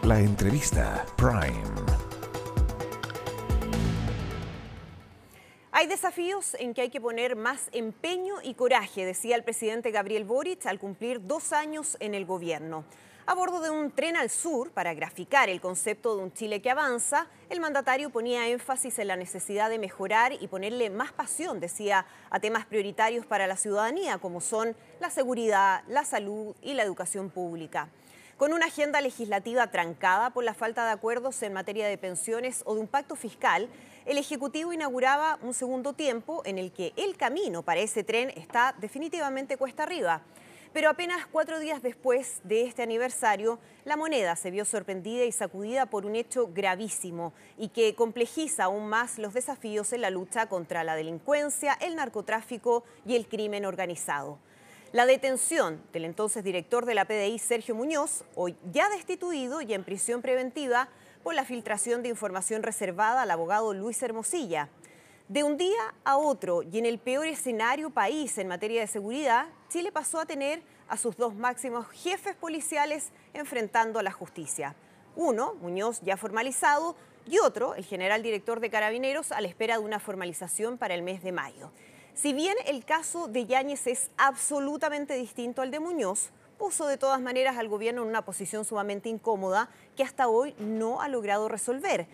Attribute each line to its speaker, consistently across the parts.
Speaker 1: La entrevista Prime.
Speaker 2: Hay desafíos en que hay que poner más empeño y coraje, decía el presidente Gabriel Boric al cumplir 2 años en el gobierno. A bordo de un tren al sur, para graficar el concepto de un Chile que avanza, el mandatario ponía énfasis en la necesidad de mejorar y ponerle más pasión, decía, a temas prioritarios para la ciudadanía, como son la seguridad, la salud y la educación pública. Con una agenda legislativa trancada por la falta de acuerdos en materia de pensiones o de un pacto fiscal, el Ejecutivo inauguraba un segundo tiempo en el que el camino para ese tren está definitivamente cuesta arriba. Pero apenas 4 días después de este aniversario, la moneda se vio sorprendida y sacudida por un hecho gravísimo y que complejiza aún más los desafíos en la lucha contra la delincuencia, el narcotráfico y el crimen organizado. La detención del entonces director de la PDI, Sergio Muñoz, hoy ya destituido y en prisión preventiva por la filtración de información reservada al abogado Luis Hermosilla. De un día a otro y en el peor escenario país en materia de seguridad, Chile pasó a tener a sus 2 máximos jefes policiales enfrentando a la justicia. Uno, Muñoz, ya formalizado, y otro, el general director de Carabineros, a la espera de una formalización para el mes de mayo. Si bien el caso de Yáñez es absolutamente distinto al de Muñoz, puso de todas maneras al gobierno en una posición sumamente incómoda que hasta hoy no ha logrado resolver.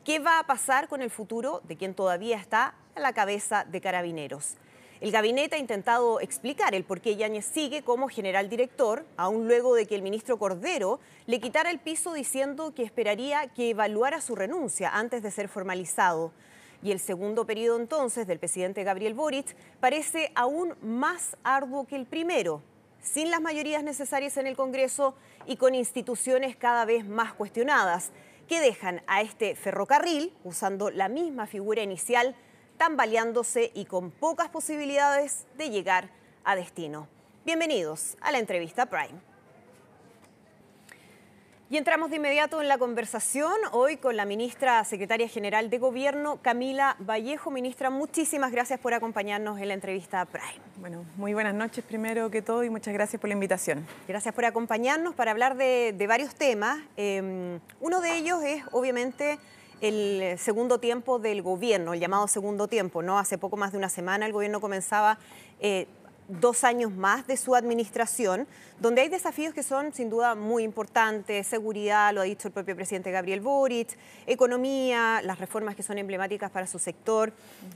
Speaker 2: ¿Qué va a pasar con el futuro de quien todavía está a la cabeza de Carabineros? El gabinete ha intentado explicar el por qué Yáñez sigue como general director, aún luego de que el ministro Cordero le quitara el piso diciendo que esperaría que evaluara su renuncia antes de ser formalizado. Y el segundo periodo entonces del presidente Gabriel Boric parece aún más arduo que el primero, sin las mayorías necesarias en el Congreso y con instituciones cada vez más cuestionadas, que dejan a este ferrocarril, usando la misma figura inicial, tambaleándose y con pocas posibilidades de llegar a destino. Bienvenidos a la entrevista Prime. Y entramos de inmediato en la conversación hoy con la ministra secretaria general de Gobierno, Camila Vallejo. Ministra, muchísimas gracias por acompañarnos en la entrevista Prime.
Speaker 3: Bueno, muy buenas noches primero que todo y muchas gracias por la invitación.
Speaker 2: Gracias por acompañarnos para hablar de varios temas. Uno de ellos es, obviamente, el segundo tiempo del gobierno, el llamado segundo tiempo, ¿no? Hace poco más de una semana el gobierno comenzaba 2 años más de su administración, donde hay desafíos que son sin duda muy importantes: seguridad, lo ha dicho el propio presidente Gabriel Boric, economía, las reformas que son emblemáticas para su sector.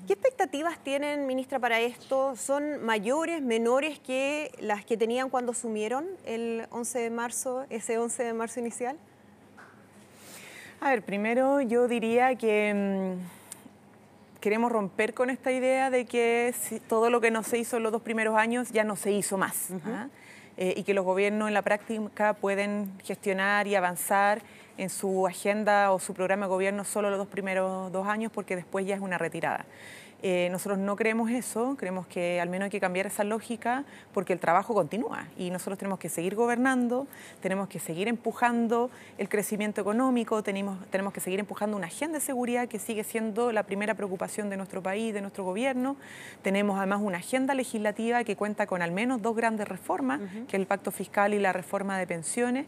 Speaker 2: ¿Qué expectativas tienen, ministra, para esto? ¿Son mayores, menores que las que tenían cuando asumieron el 11 de marzo, ese 11 de marzo inicial?
Speaker 3: A ver, primero yo diría que queremos romper con esta idea de que todo lo que no se hizo en los 2 primeros años ya no se hizo más. Y que los gobiernos en la práctica pueden gestionar y avanzar en su agenda o su programa de gobierno solo los 2 primeros años, porque después ya es una retirada. Nosotros no creemos eso, creemos que al menos hay que cambiar esa lógica porque el trabajo continúa y nosotros tenemos que seguir gobernando, tenemos que seguir empujando el crecimiento económico, tenemos que seguir empujando una agenda de seguridad que sigue siendo la primera preocupación de nuestro país, de nuestro gobierno. Tenemos además una agenda legislativa que cuenta con al menos 2 grandes reformas, que es el pacto fiscal y la reforma de pensiones.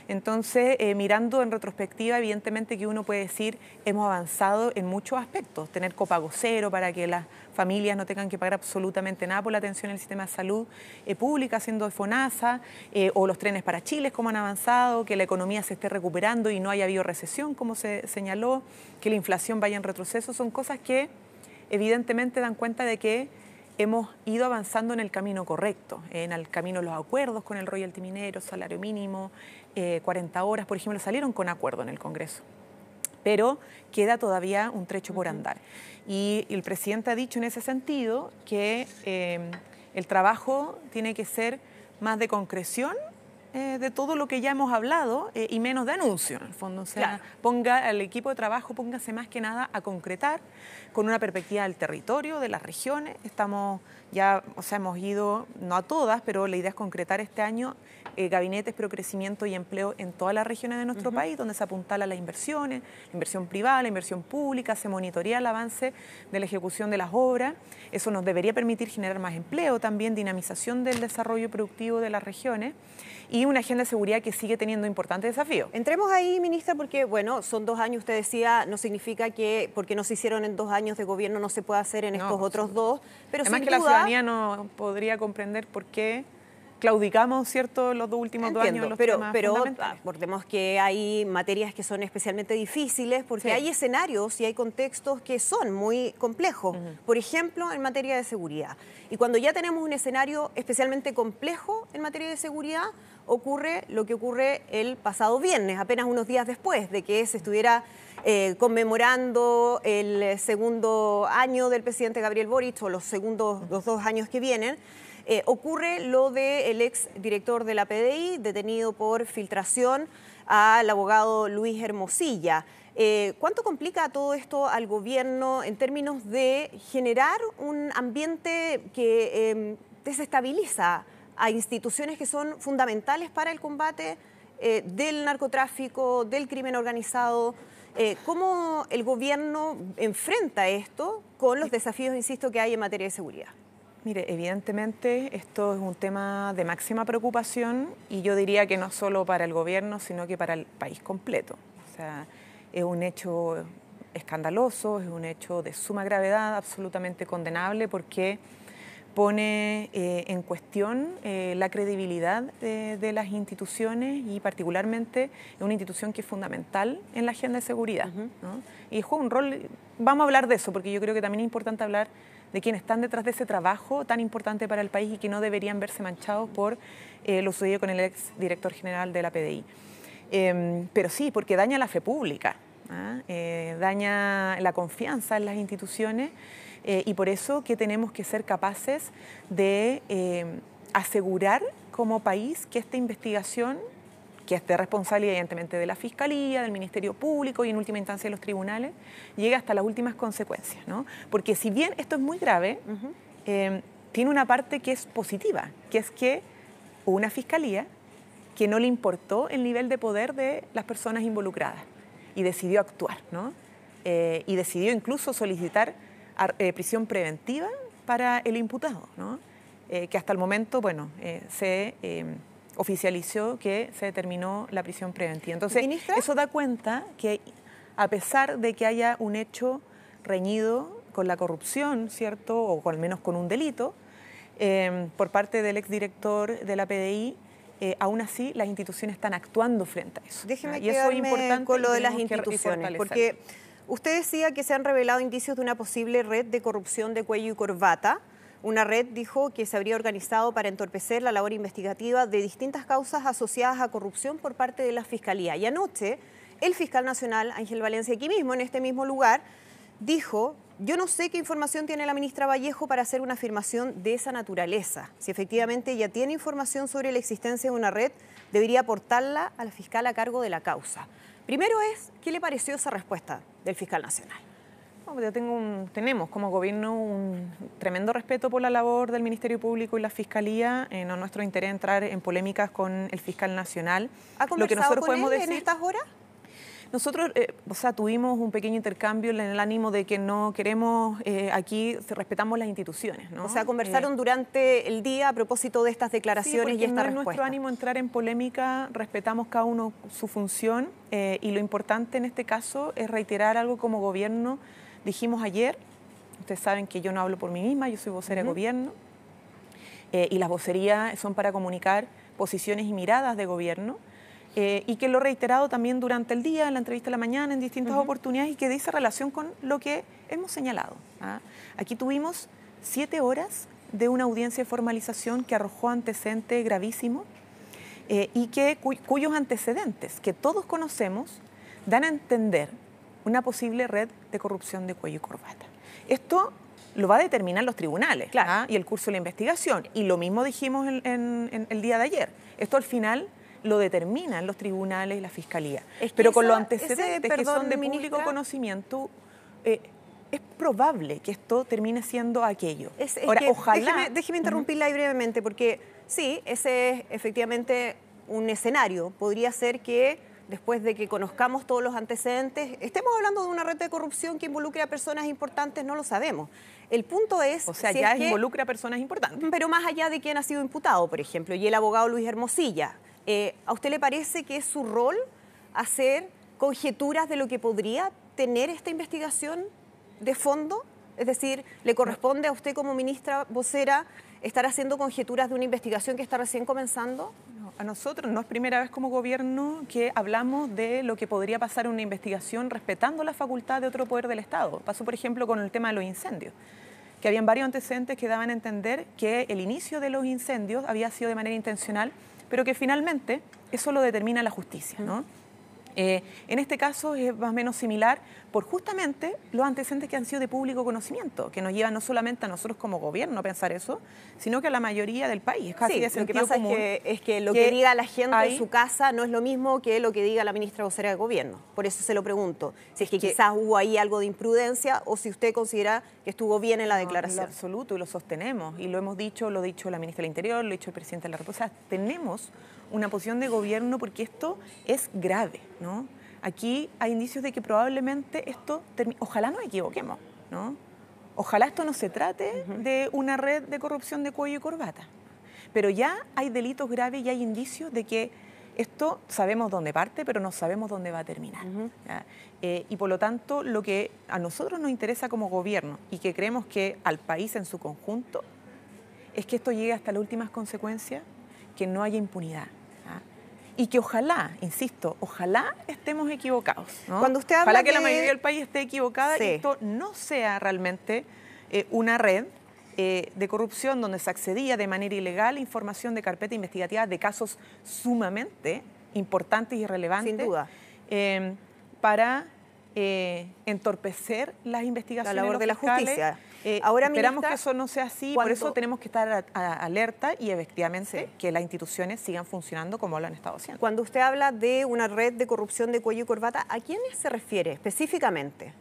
Speaker 3: Entonces, mirando en retrospectiva, evidentemente que uno puede decir hemos avanzado en muchos aspectos, tener copago cero para que las familias no tengan que pagar absolutamente nada por la atención en el sistema de salud pública, haciendo FONASA, o los trenes para Chile, como han avanzado, que la economía se esté recuperando y no haya habido recesión, como se señaló, que la inflación vaya en retroceso. Son cosas que evidentemente dan cuenta de que hemos ido avanzando en el camino correcto, en el camino de los acuerdos con el royalty minero, salario mínimo, 40 horas, por ejemplo, salieron con acuerdo en el Congreso. Pero queda todavía un trecho por andar. Y el presidente ha dicho en ese sentido que el trabajo tiene que ser más de concreción de todo lo que ya hemos hablado y menos de anuncio, en el fondo. O sea, claro, ponga al equipo de trabajo, póngase más que nada a concretar con una perspectiva del territorio, de las regiones. Estamos ya, o sea, hemos ido, no a todas, pero la idea es concretar este año gabinetes pro crecimiento y empleo en todas las regiones de nuestro país, donde se apuntala a las inversiones, la inversión privada, la inversión pública, se monitorea el avance de la ejecución de las obras. Eso nos debería permitir generar más empleo, también dinamización del desarrollo productivo de las regiones y una agenda de seguridad que sigue teniendo importantes desafíos.
Speaker 2: Entremos ahí, ministra, porque, bueno, son 2 años, usted decía, no significa que porque no se hicieron en 2 años de gobierno no se pueda hacer en estos otros 2, pero
Speaker 3: además
Speaker 2: sin
Speaker 3: que
Speaker 2: duda,
Speaker 3: la ciudadanía no podría comprender por qué claudicamos, ¿cierto?, los últimos 2 años los temas fundamentales.
Speaker 2: Recordemos que hay materias que son especialmente difíciles porque hay escenarios y hay contextos que son muy complejos, por ejemplo, en materia de seguridad. Y cuando ya tenemos un escenario especialmente complejo en materia de seguridad, ocurre lo que ocurre el pasado viernes, apenas unos días después de que se estuviera conmemorando el segundo año del presidente Gabriel Boric o los 2 años que vienen. Ocurre lo del ex director de la PDI, detenido por filtración al abogado Luis Hermosilla. ¿Cuánto complica todo esto al gobierno en términos de generar un ambiente que desestabiliza a instituciones que son fundamentales para el combate del narcotráfico, del crimen organizado? ¿Cómo el gobierno enfrenta esto con los desafíos, insisto, que hay en materia de seguridad?
Speaker 3: Mire, evidentemente esto es un tema de máxima preocupación y yo diría que no solo para el gobierno, sino que para el país completo. O sea, es un hecho escandaloso, es un hecho de suma gravedad, absolutamente condenable, porque pone en cuestión la credibilidad de las instituciones y particularmente en una institución que es fundamental en la agenda de seguridad, ¿no? Y juega un rol, vamos a hablar de eso, porque yo creo que también es importante hablar de quienes están detrás de ese trabajo tan importante para el país y que no deberían verse manchados por lo sucedido con el ex director general de la PDI. Pero sí, porque daña la fe pública, daña la confianza en las instituciones y por eso que tenemos que ser capaces de asegurar como país que esta investigación, que es de responsabilidad evidentemente de la Fiscalía, del Ministerio Público y en última instancia de los tribunales, llegue hasta las últimas consecuencias, ¿no? Porque si bien esto es muy grave, tiene una parte que es positiva, que es que hubo una Fiscalía que no le importó el nivel de poder de las personas involucradas y decidió actuar, ¿no? Y decidió incluso solicitar prisión preventiva para el imputado, ¿no? Que hasta el momento, bueno, se oficializó que se determinó la prisión preventiva. Entonces, ¿ministra? Eso da cuenta que a pesar de que haya un hecho reñido con la corrupción, ¿cierto?, o al menos con un delito, por parte del exdirector de la PDI, aún así las instituciones están actuando frente a eso.
Speaker 2: Déjeme quedarme con lo de las instituciones, porque usted decía que se han revelado indicios de una posible red de corrupción de cuello y corbata. Una red, dijo, que se habría organizado para entorpecer la labor investigativa de distintas causas asociadas a corrupción por parte de la Fiscalía. Y anoche, el fiscal nacional, Ángel Valencia, aquí mismo, en este mismo lugar, dijo: yo no sé qué información tiene la ministra Vallejo para hacer una afirmación de esa naturaleza. Si efectivamente ella tiene información sobre la existencia de una red, debería aportarla a la fiscal a cargo de la causa. Primero ¿qué le pareció esa respuesta del fiscal nacional?
Speaker 3: Tenemos como gobierno un tremendo respeto por la labor del Ministerio Público y la Fiscalía. No es nuestro interés entrar en polémicas con el fiscal nacional.
Speaker 2: ¿Ha conversado con él en estas horas?
Speaker 3: Nosotros tuvimos un pequeño intercambio en el ánimo de que no queremos, aquí respetamos las instituciones, ¿no?
Speaker 2: O sea, conversaron durante el día a propósito de estas declaraciones y esta respuesta.
Speaker 3: No es nuestro ánimo entrar en polémica, respetamos cada uno su función y lo importante en este caso es reiterar algo como gobierno. Dijimos ayer, ustedes saben que yo no hablo por mí misma, yo soy vocera de gobierno y las vocerías son para comunicar posiciones y miradas de gobierno y que lo he reiterado también durante el día, en la entrevista de la mañana, en distintas oportunidades y que dice relación con lo que hemos señalado. Aquí tuvimos 7 horas de una audiencia de formalización que arrojó antecedentes gravísimos y cuyos antecedentes, que todos conocemos, dan a entender una posible red de corrupción de cuello y corbata. Esto lo va a determinar los tribunales, claro, y el curso de la investigación. Y lo mismo dijimos en el día de ayer. Esto al final lo determinan los tribunales y la Fiscalía. Pero con los antecedentes que son de público conocimiento, es probable que esto termine siendo aquello.
Speaker 2: Ahora, ojalá... Déjeme interrumpirla ahí brevemente, porque sí, ese es efectivamente un escenario. Podría ser que después de que conozcamos todos los antecedentes, estemos hablando de una red de corrupción que involucre a personas importantes, no lo sabemos. El punto es...
Speaker 3: O sea,
Speaker 2: si
Speaker 3: ya
Speaker 2: es que,
Speaker 3: involucra a personas importantes.
Speaker 2: pero más allá de quién ha sido imputado, por ejemplo, y el abogado Luis Hermosilla, ¿a usted le parece que es su rol hacer conjeturas de lo que podría tener esta investigación de fondo? Es decir, ¿le corresponde a usted como ministra vocera estar haciendo conjeturas de una investigación que está recién comenzando?
Speaker 3: A nosotros no es primera vez como gobierno que hablamos de lo que podría pasar en una investigación respetando la facultad de otro poder del Estado. Pasó, por ejemplo, con el tema de los incendios, que habían varios antecedentes que daban a entender que el inicio de los incendios había sido de manera intencional, pero que finalmente eso lo determina la justicia, ¿no? En este caso es más o menos similar por justamente los antecedentes que han sido de público conocimiento, que nos llevan no solamente a nosotros como gobierno a pensar eso, sino que a la mayoría del país. Es casi
Speaker 2: sí,
Speaker 3: de sentido
Speaker 2: lo que pasa
Speaker 3: común
Speaker 2: es que lo que diga la gente
Speaker 3: hay,
Speaker 2: en su casa no es lo mismo que lo que diga la ministra vocera de gobierno. Por eso se lo pregunto, si es que quizás hubo ahí algo de imprudencia o si usted considera que estuvo bien en la declaración.
Speaker 3: En lo absoluto, y lo sostenemos, y lo hemos dicho, lo ha dicho la ministra del Interior, lo ha dicho el presidente de la República. O sea, tenemos una posición de gobierno porque esto es grave, ¿no? Aquí hay indicios de que probablemente esto, ojalá nos equivoquemos, ¿no? Ojalá esto no se trate de una red de corrupción de cuello y corbata, pero ya hay delitos graves y hay indicios de que esto sabemos dónde parte, pero no sabemos dónde va a terminar. Y por lo tanto, lo que a nosotros nos interesa como gobierno y que creemos que al país en su conjunto es que esto llegue hasta las últimas consecuencias, que no haya impunidad. Y que ojalá, insisto, ojalá estemos equivocados, ¿no?
Speaker 2: Cuando usted habla
Speaker 3: ojalá que la mayoría del país esté equivocada
Speaker 2: sí.
Speaker 3: y esto no sea realmente una red de corrupción donde se accedía de manera ilegal a información de carpeta investigativa de casos sumamente importantes y relevantes.
Speaker 2: Sin duda.
Speaker 3: Para entorpecer las investigaciones
Speaker 2: la labor de la justicia.
Speaker 3: Ahora, esperamos que eso no sea así, por eso tenemos que estar alerta y efectivamente
Speaker 2: sí.
Speaker 3: que las instituciones sigan funcionando como lo han estado haciendo.
Speaker 2: Cuando usted habla de una red de corrupción de cuello y corbata, ¿a quiénes se refiere específicamente?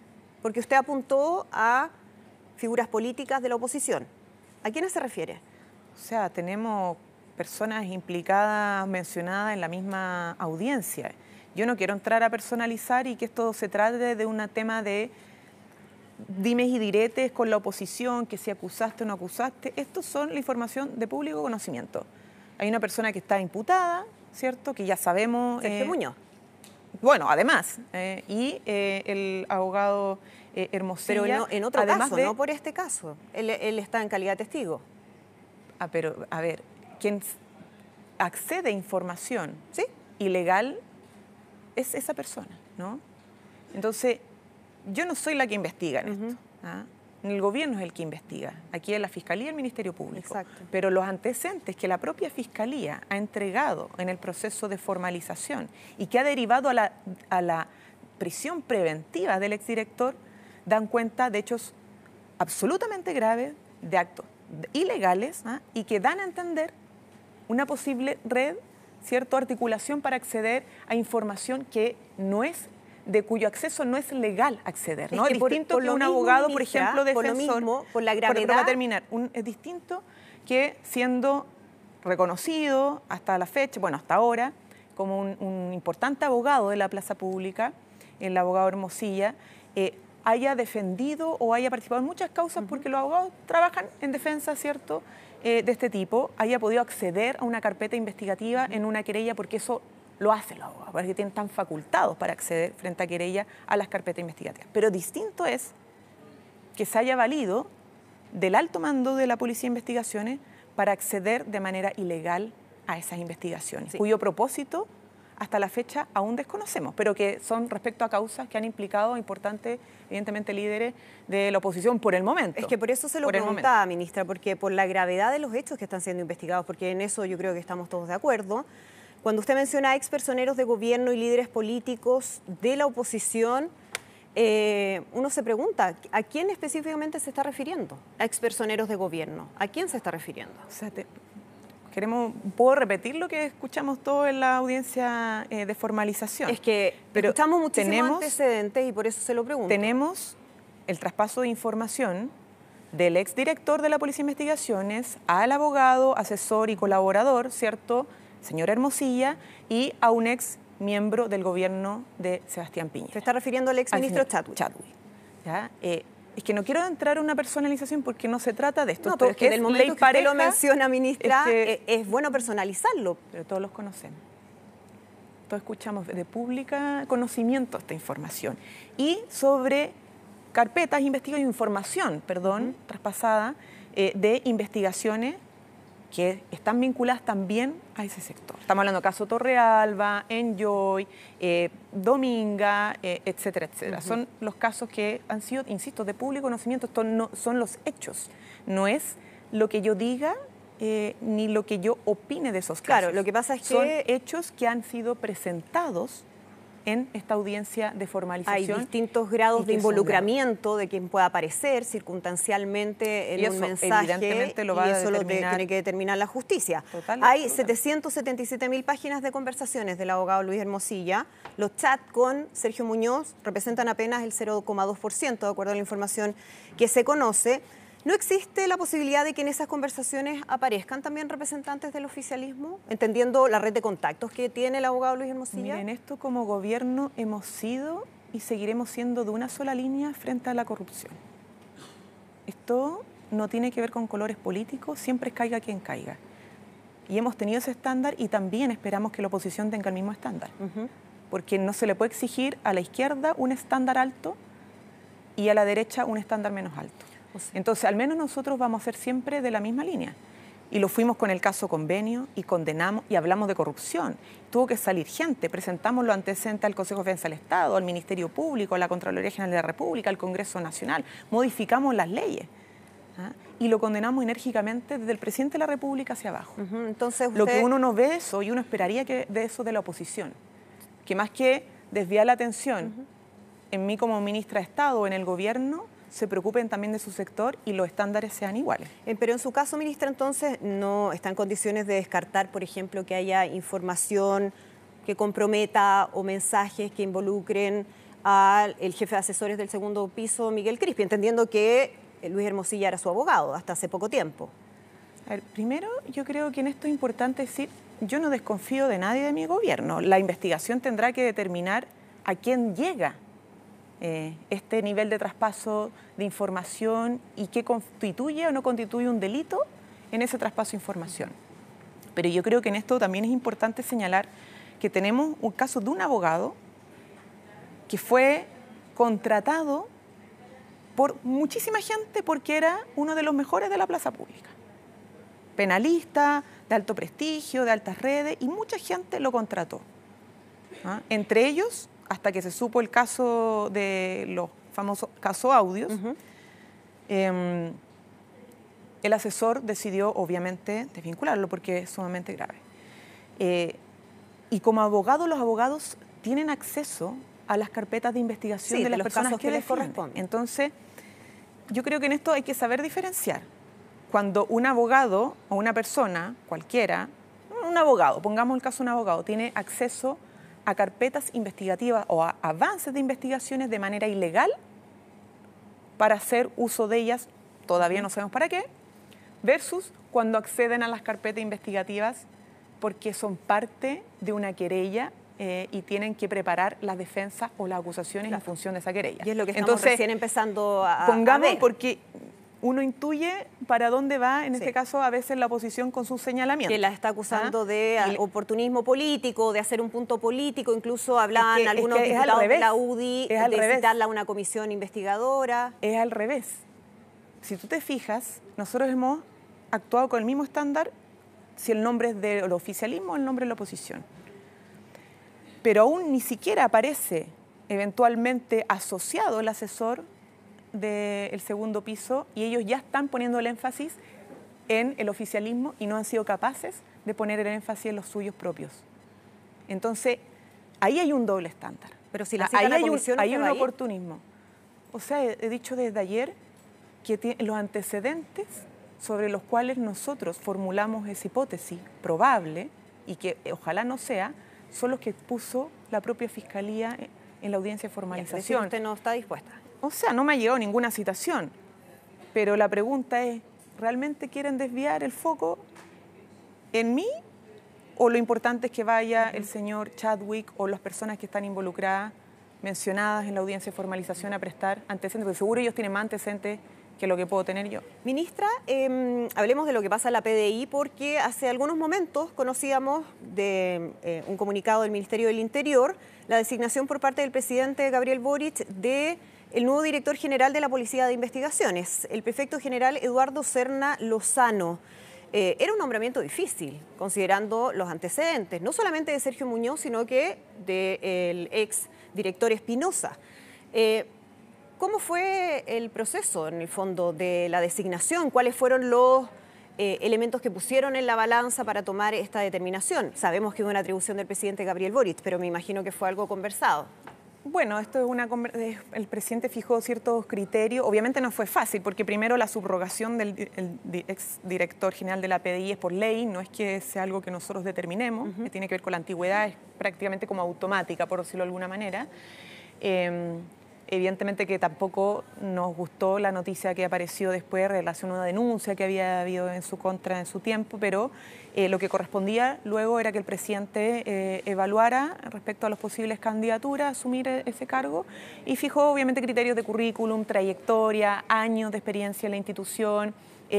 Speaker 2: Porque usted apuntó a figuras políticas de la oposición. ¿A quiénes se refiere?
Speaker 3: O sea, tenemos personas implicadas, mencionadas en la misma audiencia. Yo no quiero entrar a personalizar y que esto se trate de un tema de dimes y diretes con la oposición, que si acusaste o no acusaste. Estos son la información de público conocimiento. Hay una persona que está imputada, ¿cierto? Que ya sabemos...
Speaker 2: Sergio Muñoz.
Speaker 3: Bueno, además. Y el abogado Hermosilla.
Speaker 2: Pero en otro caso, no por este caso. Él está en calidad de testigo.
Speaker 3: Pero, a ver, quien accede a información
Speaker 2: ¿sí?
Speaker 3: ilegal es esa persona, ¿no? Entonces, yo no soy la que investiga en esto. El gobierno es el que investiga. Aquí es la Fiscalía y el Ministerio Público.
Speaker 2: Exacto.
Speaker 3: Pero los antecedentes que la propia Fiscalía ha entregado en el proceso de formalización y que ha derivado a la prisión preventiva del exdirector dan cuenta de hechos absolutamente graves, de actos ilegales y que dan a entender una posible red, ¿cierto?, articulación para acceder a información que no es, de cuyo acceso no es legal acceder, ¿no? Es distinto que un abogado, por ejemplo, defensor,
Speaker 2: por la gravedad.
Speaker 3: Para terminar, es distinto que siendo reconocido hasta la fecha, bueno, hasta ahora, como un importante abogado de la plaza pública, el abogado Hermosilla, haya defendido o haya participado en muchas causas porque los abogados trabajan en defensa, ¿cierto?, de este tipo, haya podido acceder a una carpeta investigativa en una querella, porque eso lo hacen los abogados, porque tienen tan facultados para acceder frente a querella a las carpetas investigativas. Pero distinto es que se haya valido del alto mando de la Policía de Investigaciones para acceder de manera ilegal a esas investigaciones, sí, cuyo propósito hasta la fecha aún desconocemos, pero que son respecto a causas que han implicado a importantes, evidentemente, líderes de la oposición por el momento.
Speaker 2: Es que por eso se lo preguntaba, ministra, porque por la gravedad de los hechos que están siendo investigados, porque en eso yo creo que estamos todos de acuerdo. Cuando usted menciona a expersoneros de gobierno y líderes políticos de la oposición, uno se pregunta, ¿a quién específicamente se está refiriendo? A expersoneros de gobierno. ¿A quién se está refiriendo?
Speaker 3: O sea, ¿puedo repetir lo que escuchamos todo en la audiencia de formalización?
Speaker 2: Es que escuchamos muchísimos antecedentes y por eso se lo pregunto.
Speaker 3: Tenemos el traspaso de información del exdirector de la Policía de Investigaciones al abogado, asesor y colaborador, ¿cierto?, señora Hermosilla, y a un ex miembro del gobierno de Sebastián Piñera.
Speaker 2: Se está refiriendo al ex ministro Chadwick.
Speaker 3: ¿Ya? Es que no quiero entrar en una personalización porque no se trata de esto.
Speaker 2: No, pero es que del momento que usted lo menciona, ministra, es bueno personalizarlo.
Speaker 3: Pero todos los conocemos. Todos escuchamos de pública conocimiento esta información. Y sobre carpetas, información, traspasada de investigaciones que están vinculadas también a ese sector. Estamos hablando de caso Torrealba, Enjoy, Dominga, etcétera, etcétera. Son los casos que han sido, insisto, de público conocimiento. Esto no son los hechos, no es lo que yo diga ni lo que yo opine de esos casos.
Speaker 2: Claro, lo que pasa es que
Speaker 3: son hechos que han sido presentados en esta audiencia de formalización.
Speaker 2: Hay distintos grados de involucramiento de quien pueda aparecer circunstancialmente en un mensaje,
Speaker 3: evidentemente lo va
Speaker 2: y
Speaker 3: a
Speaker 2: eso
Speaker 3: determinar,
Speaker 2: lo tiene que determinar la justicia.
Speaker 3: Total,
Speaker 2: hay 777.000 páginas de conversaciones del abogado Luis Hermosilla. Los chats con Sergio Muñoz representan apenas el 0,2%, de acuerdo a la información que se conoce. ¿No existe la posibilidad de que en esas conversaciones aparezcan también representantes del oficialismo, entendiendo la red de contactos que tiene el abogado Luis Hermosilla?
Speaker 3: Miren, esto como gobierno hemos sido y seguiremos siendo de una sola línea frente a la corrupción. Esto no tiene que ver con colores políticos, siempre caiga quien caiga. Y hemos tenido ese estándar y también esperamos que la oposición tenga el mismo estándar. Porque no se le puede exigir a la izquierda un estándar alto y a la derecha un estándar menos alto. Entonces, al menos nosotros vamos a ser siempre de la misma línea. Y lo fuimos con el caso Convenio y condenamos y hablamos de corrupción. Tuvo que salir gente, presentamos los antecedentes al Consejo de Defensa del Estado, al Ministerio Público, a la Contraloría General de la República, al Congreso Nacional. Modificamos las leyes y lo condenamos enérgicamente desde el presidente de la República hacia abajo.
Speaker 2: Entonces
Speaker 3: Lo que uno no ve eso y uno esperaría que de eso de la oposición, que más que desviar la atención en mí como ministra de Estado o en el gobierno, se preocupen también de su sector y los estándares sean iguales.
Speaker 2: Pero en su caso, ministra, entonces, ¿no está en condiciones de descartar, por ejemplo, que haya información que comprometa o mensajes que involucren al jefe de asesores del segundo piso, Miguel Crispi, entendiendo que Luis Hermosilla era su abogado hasta hace poco tiempo?
Speaker 3: A ver, primero, yo creo que en esto es importante decir, yo no desconfío de nadie de mi gobierno. La investigación tendrá que determinar a quién llega este nivel de traspaso de información y qué constituye o no constituye un delito en ese traspaso de información. Pero yo creo que en esto también es importante señalar que tenemos un caso de un abogado que fue contratado por muchísima gente porque era uno de los mejores de la plaza pública. Penalista, de alto prestigio, de altas redes, y mucha gente lo contrató. Entre ellos, hasta que se supo el caso de los famosos casos audios, el asesor decidió, obviamente, desvincularlo porque es sumamente grave. Y como abogado, los abogados tienen acceso a las carpetas de investigación de las personas que les corresponden. Entonces, yo creo que en esto hay que saber diferenciar. Cuando un abogado o una persona, cualquiera, un abogado, pongamos el caso de un abogado, tiene acceso a carpetas investigativas o a avances de investigaciones de manera ilegal para hacer uso de ellas, todavía no sabemos para qué, versus cuando acceden a las carpetas investigativas porque son parte de una querella y tienen que preparar las defensas o las acusaciones en función de esa querella.
Speaker 2: Y es lo que estamos recién empezando a ver.
Speaker 3: Porque uno intuye para dónde va, en este caso, a veces la oposición con sus señalamientos.
Speaker 2: Que la está acusando de oportunismo político, de hacer un punto político, incluso hablan algunos diputados de la UDI de citarla a una comisión investigadora.
Speaker 3: Es al revés. Si tú te fijas, nosotros hemos actuado con el mismo estándar si el nombre es del oficialismo o el nombre de la oposición. Pero aún ni siquiera aparece eventualmente asociado el asesor del segundo piso y ellos ya están poniendo el énfasis en el oficialismo y no han sido capaces de poner el énfasis en los suyos propios. Entonces, ahí hay un doble estándar.
Speaker 2: Pero si la cita la comisión,
Speaker 3: hay un oportunismo. O sea, he dicho desde ayer que los antecedentes sobre los cuales nosotros formulamos esa hipótesis probable y que ojalá no sea, son los que puso la propia Fiscalía en la audiencia de formalización.
Speaker 2: ¿Usted no está dispuesta?
Speaker 3: O sea, no me ha llegado ninguna citación, pero la pregunta es, ¿realmente quieren desviar el foco en mí o lo importante es que vaya el señor Chadwick o las personas que están involucradas, mencionadas en la audiencia de formalización, a prestar antecedentes? Porque seguro ellos tienen más antecedentes que lo que puedo tener yo.
Speaker 2: Ministra, hablemos de lo que pasa en la PDI, porque hace algunos momentos conocíamos de un comunicado del Ministerio del Interior la designación por parte del presidente Gabriel Boric de el nuevo director general de la Policía de Investigaciones, el prefecto general Eduardo Serna Lozano. Era un nombramiento difícil, considerando los antecedentes, no solamente de Sergio Muñoz, sino que del ex director Espinosa. ¿Cómo fue el proceso, en el fondo, de la designación? ¿Cuáles fueron los elementos que pusieron en la balanza para tomar esta determinación? Sabemos que es una atribución del presidente Gabriel Boric, pero me imagino que fue algo conversado.
Speaker 3: Bueno, esto es el presidente fijó ciertos criterios. Obviamente no fue fácil, porque primero la subrogación del ex director general de la PDI es por ley, no es que sea algo que nosotros determinemos, que tiene que ver con la antigüedad, es prácticamente como automática, por decirlo de alguna manera. Evidentemente que tampoco nos gustó la noticia que apareció después en relación a una denuncia que había habido en su contra en su tiempo, pero lo que correspondía luego era que el presidente evaluara respecto a las posibles candidaturas, asumir ese cargo, y fijó obviamente criterios de currículum, trayectoria, años de experiencia en la institución,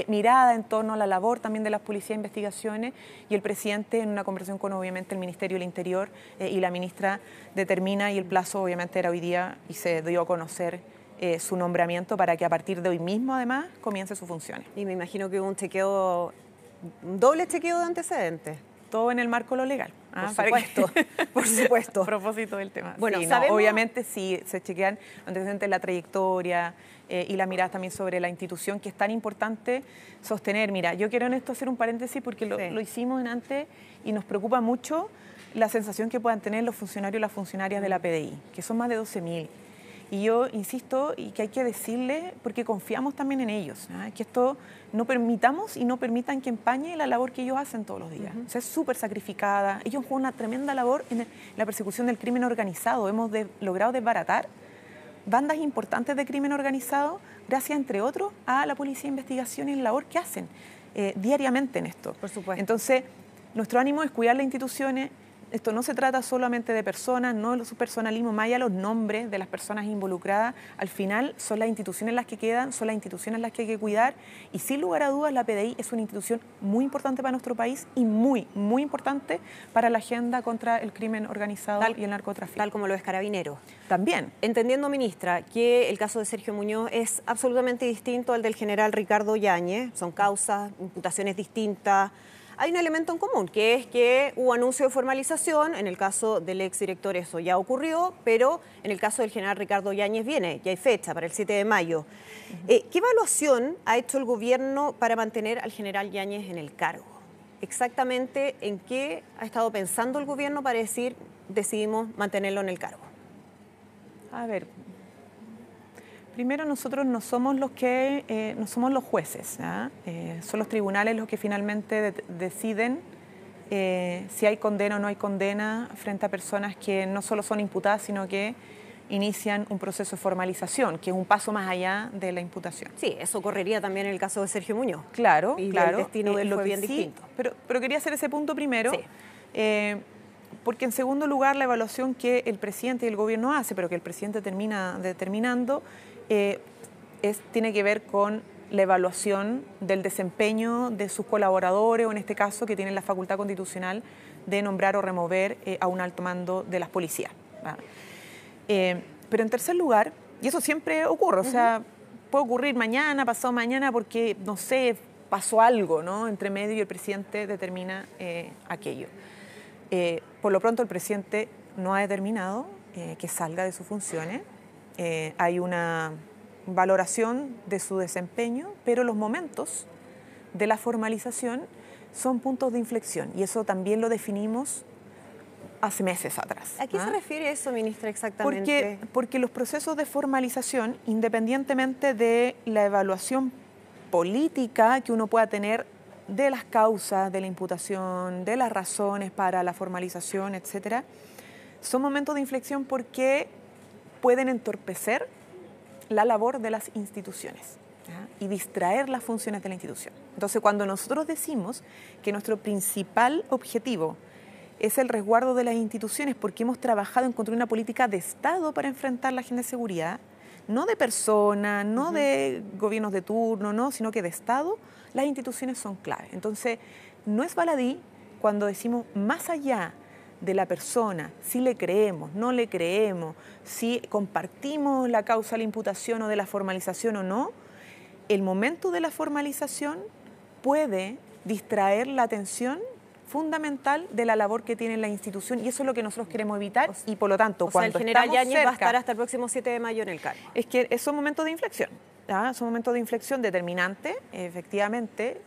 Speaker 3: mirada en torno a la labor también de las policías de investigaciones, y el presidente, en una conversación con obviamente el Ministerio del Interior y la ministra, determina, y el plazo obviamente era hoy día, y se dio a conocer su nombramiento para que a partir de hoy mismo además comience sus funciones.
Speaker 2: Y me imagino que hubo un doble chequeo de antecedentes.
Speaker 3: Todo en el marco de lo legal.
Speaker 2: Por supuesto, por supuesto.
Speaker 3: A propósito del tema.
Speaker 2: Bueno,
Speaker 3: sí,
Speaker 2: sabemos...
Speaker 3: obviamente sí se chequean antecedentes, la trayectoria y la mirada también sobre la institución, que es tan importante sostener. Mira, yo quiero en esto hacer un paréntesis porque lo hicimos en antes y nos preocupa mucho la sensación que puedan tener los funcionarios y las funcionarias de la PDI, que son más de 12.000. Y yo insisto, y que hay que decirle, porque confiamos también en ellos, que esto no permitamos y no permitan que empañe la labor que ellos hacen todos los días. O sea, es súper sacrificada. Ellos juegan una tremenda labor en la persecución del crimen organizado. Hemos logrado desbaratar bandas importantes de crimen organizado gracias, entre otros, a la Policía de Investigación y la labor que hacen diariamente en esto.
Speaker 2: Por supuesto.
Speaker 3: Entonces, nuestro ánimo es cuidar las instituciones. Esto no se trata solamente de personas, no de su personalismo, más allá de los nombres de las personas involucradas. Al final son las instituciones las que quedan, son las instituciones las que hay que cuidar, y sin lugar a dudas la PDI es una institución muy importante para nuestro país y muy, muy importante para la agenda contra el crimen organizado y el narcotráfico.
Speaker 2: Tal como lo es Carabineros.
Speaker 3: También.
Speaker 2: Entendiendo, ministra, que el caso de Sergio Muñoz es absolutamente distinto al del general Ricardo Yáñez, son causas, imputaciones distintas. Hay un elemento en común, que es que hubo anuncio de formalización. En el caso del exdirector eso ya ocurrió, pero en el caso del general Ricardo Yáñez viene, ya hay fecha, para el 7 de mayo. ¿Qué evaluación ha hecho el gobierno para mantener al general Yáñez en el cargo? Exactamente en qué ha estado pensando el gobierno para decir, decidimos mantenerlo en el cargo.
Speaker 3: A ver, primero, nosotros no somos los que no somos los jueces, son los tribunales los que finalmente deciden si hay condena o no hay condena frente a personas que no solo son imputadas, sino que inician un proceso de formalización, que es un paso más allá de la imputación.
Speaker 2: Sí, eso ocurriría también en el caso de Sergio Muñoz.
Speaker 3: Claro,
Speaker 2: y
Speaker 3: claro.
Speaker 2: el destino de él fue bien
Speaker 3: sí,
Speaker 2: distinto.
Speaker 3: Pero quería hacer ese punto primero.
Speaker 2: Sí.
Speaker 3: Porque en segundo lugar, la evaluación que el presidente y el gobierno hace, pero que el presidente termina determinando, tiene que ver con la evaluación del desempeño de sus colaboradores, o en este caso que tienen la facultad constitucional de nombrar o remover a un alto mando de las policías. Pero en tercer lugar, y eso siempre ocurre, o sea, puede ocurrir mañana, pasado mañana, porque, no sé, pasó algo, ¿no?, entre medio, y el presidente determina aquello. Por lo pronto el presidente no ha determinado que salga de sus funciones. Hay una valoración de su desempeño, pero los momentos de la formalización son puntos de inflexión, y eso también lo definimos hace meses atrás.
Speaker 2: ¿A qué se refiere eso, ministra, exactamente?
Speaker 3: Porque los procesos de formalización, independientemente de la evaluación política que uno pueda tener de las causas de la imputación, de las razones para la formalización, etcétera, son momentos de inflexión porque pueden entorpecer la labor de las instituciones. ¿ya? Y distraer las funciones de la institución. Entonces, cuando nosotros decimos que nuestro principal objetivo es el resguardo de las instituciones porque hemos trabajado en construir una política de Estado para enfrentar la agenda de seguridad, no de personas, no de gobiernos de turno, no, sino que de Estado, las instituciones son clave. Entonces, no es baladí cuando decimos más allá de la persona, si le creemos, no le creemos, si compartimos la causa de la imputación o de la formalización o no, el momento de la formalización puede distraer la atención fundamental de la labor que tiene la institución y eso es lo que nosotros queremos evitar y por lo tanto cuando
Speaker 2: el general Yáñez
Speaker 3: cerca,
Speaker 2: va a estar hasta el próximo 7 de mayo en el cargo.
Speaker 3: Es que son momentos de inflexión, ¿ya? Son momentos de inflexión determinantes, efectivamente,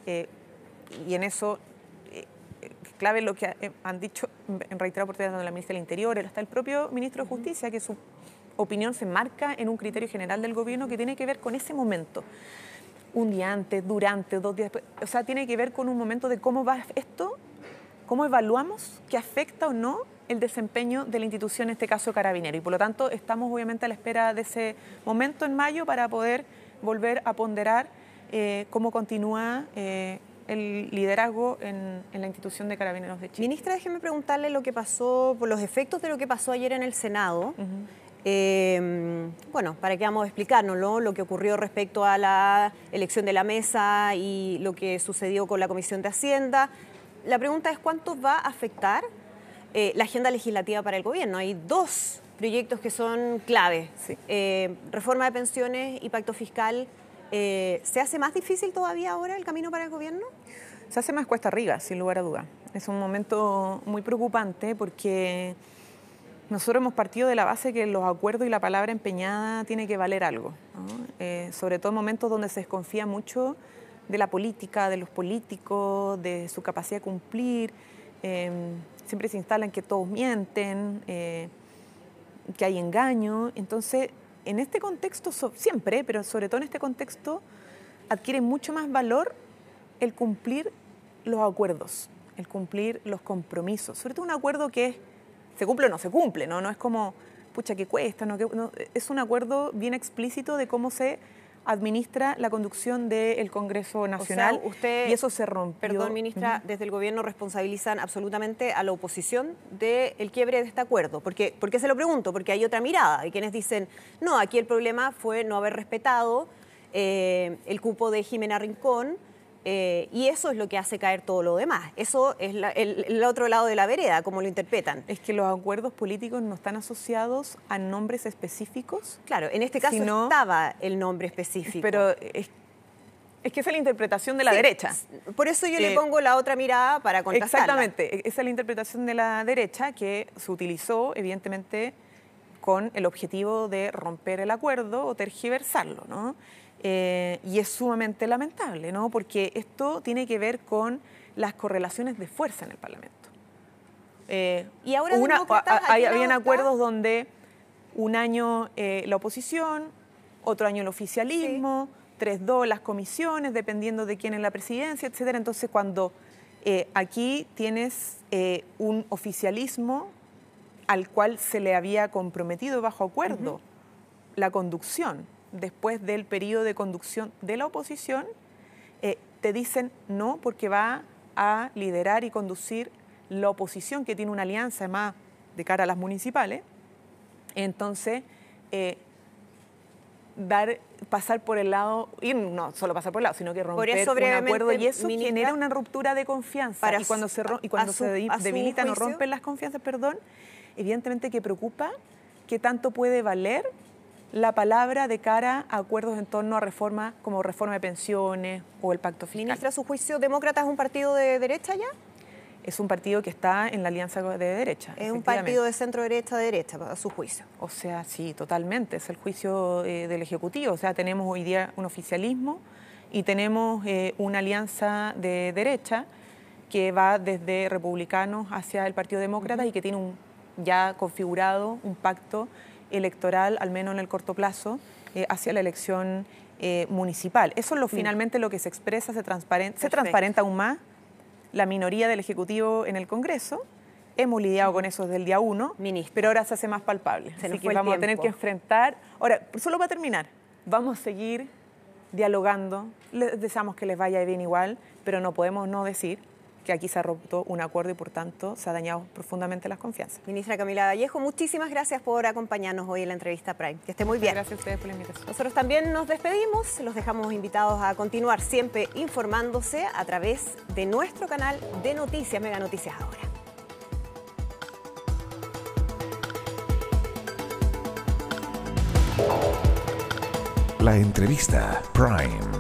Speaker 3: y en eso clave lo que han dicho en reiteradas oportunidades la ministra del Interior, hasta el propio ministro de Justicia, que su opinión se marca en un criterio general del gobierno que tiene que ver con ese momento. Un día antes, durante, 2 días después, o sea, tiene que ver con un momento de cómo va esto, cómo evaluamos que afecta o no el desempeño de la institución, en este caso Carabinero. Y por lo tanto, estamos obviamente a la espera de ese momento en mayo para poder volver a ponderar cómo continúa el liderazgo en la institución de Carabineros de Chile.
Speaker 2: Ministra, déjeme preguntarle lo que pasó, por los efectos de lo que pasó ayer en el Senado. Bueno, para que vamos a explicárnoslo, lo que ocurrió respecto a la elección de la mesa y lo que sucedió con la Comisión de Hacienda. La pregunta es cuánto va a afectar la agenda legislativa para el gobierno. Hay 2 proyectos que son clave.
Speaker 3: Sí.
Speaker 2: Reforma de pensiones y pacto fiscal. ¿Se hace más difícil todavía ahora el camino para el gobierno?
Speaker 3: Se hace más cuesta arriba, sin lugar a duda. Es un momento muy preocupante porque nosotros hemos partido de la base que los acuerdos y la palabra empeñada tiene que valer algo, ¿no? Sobre todo en momentos donde se desconfía mucho de la política, de los políticos, de su capacidad de cumplir. Siempre se instala en que todos mienten, que hay engaño. Entonces, en este contexto, siempre, pero sobre todo en este contexto, adquiere mucho más valor el cumplir los acuerdos, el cumplir los compromisos. Sobre todo un acuerdo que se cumple o no se cumple, ¿no? No es como, pucha, que cuesta, no, es un acuerdo bien explícito de cómo se administra la conducción del Congreso Nacional.
Speaker 2: O sea, usted,
Speaker 3: y eso se rompió.
Speaker 2: Perdón, ministra, desde el gobierno responsabilizan absolutamente a la oposición del quiebre de este acuerdo. ¿Por qué se lo pregunto? Porque hay otra mirada. Hay quienes dicen, no, aquí el problema fue no haber respetado el cupo de Jimena Rincón y eso es lo que hace caer todo lo demás. Eso es el otro lado de la vereda, como lo interpretan.
Speaker 3: Es que los acuerdos políticos no están asociados a nombres específicos.
Speaker 2: Claro, en este caso estaba el nombre específico.
Speaker 3: Pero es que esa es la interpretación de la derecha.
Speaker 2: Por eso yo le pongo la otra mirada para contrastarla.
Speaker 3: Exactamente, esa es la interpretación de la derecha que se utilizó evidentemente con el objetivo de romper el acuerdo o tergiversarlo, ¿no? Y es sumamente lamentable, ¿no? Porque esto tiene que ver con las correlaciones de fuerza en el Parlamento.
Speaker 2: Y ahora
Speaker 3: habían acuerdos donde un año la oposición, otro año el oficialismo, 3-2 las comisiones, dependiendo de quién es la presidencia, etcétera. Entonces, cuando aquí tienes un oficialismo al cual se le había comprometido bajo acuerdo la conducción, después del periodo de conducción de la oposición, te dicen no porque va a liderar y conducir la oposición que tiene una alianza además de cara a las municipales. Entonces, pasar por el lado, y no solo pasar por el lado, sino que romper un acuerdo y eso genera una ruptura de confianza. Y cuando se debilitan o rompen las confianzas, evidentemente que preocupa qué tanto puede valer la palabra de cara a acuerdos en torno a reformas como reforma de pensiones o el pacto fiscal.
Speaker 2: Ministra, ¿a su juicio, Demócrata es un partido de derecha ya?
Speaker 3: Es un partido que está en la alianza de derecha.
Speaker 2: Es un partido de centro-derecha, a su juicio.
Speaker 3: O sea, sí, totalmente. Es el juicio del Ejecutivo. O sea, tenemos hoy día un oficialismo y tenemos una alianza de derecha que va desde republicanos hacia el Partido Demócrata y que tiene ya configurado un pacto electoral, al menos en el corto plazo, hacia la elección municipal. Eso es finalmente lo que se expresa, se transparenta aún más la minoría del Ejecutivo en el Congreso. Hemos lidiado con eso desde el día 1, pero ahora se hace más palpable. Así que vamos a tener que enfrentar. Ahora, solo para terminar, vamos a seguir dialogando. Les deseamos que les vaya bien igual, pero no podemos no decir que aquí se ha roto un acuerdo y por tanto se ha dañado profundamente las confianzas.
Speaker 2: Ministra Camila Vallejo, muchísimas gracias por acompañarnos hoy en la entrevista Prime. Que esté muy bien.
Speaker 3: Gracias a ustedes por la invitación.
Speaker 2: Nosotros también nos despedimos, los dejamos invitados a continuar siempre informándose a través de nuestro canal de noticias, Mega Noticias Ahora.
Speaker 1: La entrevista Prime.